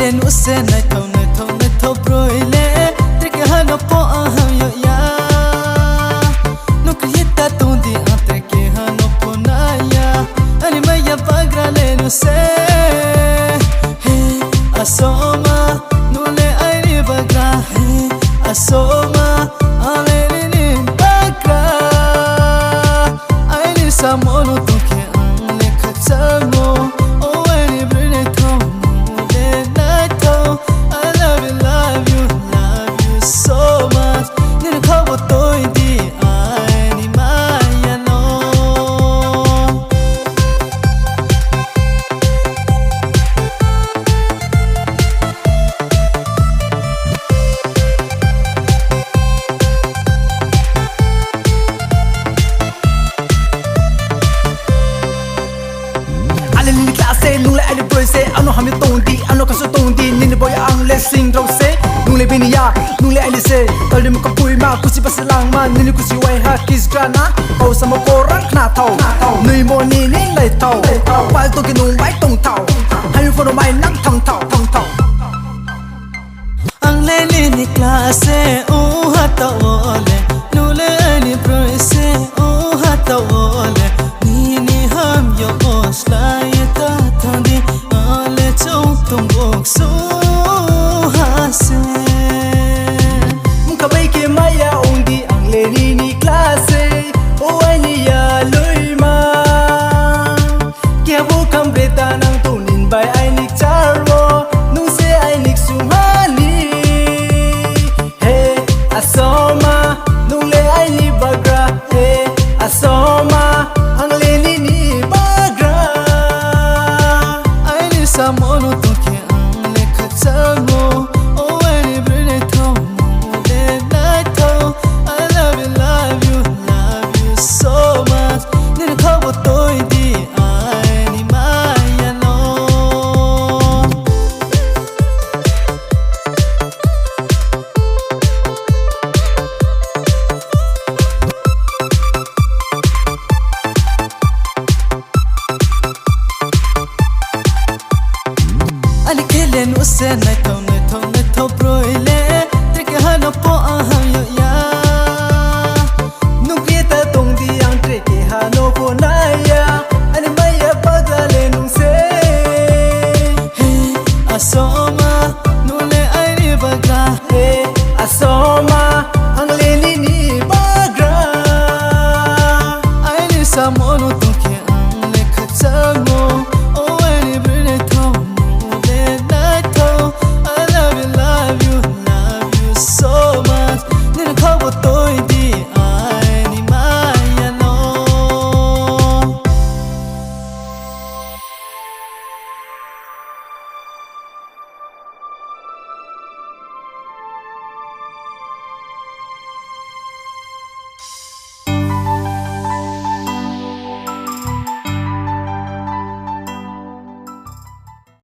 lên u se nai thâu broile trick hano po aham yo ya no krita tundi ante ke hano po na ya ani maya pagra le no se hey asoma no le ai bagra hey asoma ale ni bagra ai ni samono to ke anle khatsamo oh ani brine thom le na to I love you so much nina khawo toy di ai ni maya no Alin classe nung le ali boy se ano hami tondi ano kaso tondi nin boy ang le sing ro se nung le binia nung le ali se talim ko pui ma kusi pasalang ma nin kusi wai ha kis grana ko samo korang na thau nui mo ni ni lai thau wal to ki nung bai tong thau hai for mai nang thong thau ang le ni classe o hata ole nu le ni pro se o hata ole ni ham yo osla ta thandi ale chong tum bok so hase ka bai ke maya ondi ang le ni classe o ai ya loi ma ke bo kam beta nang to nin bai ai ni charwo nu se ai ni sumali hey asoma nu le ai ni bagra hey asoma ang le ni bagra ai ni samono to ke anle khatsamo oh ani brine thom le na to I love you so much nina khawo toy di ai ni maya no ani kelen u se nai thau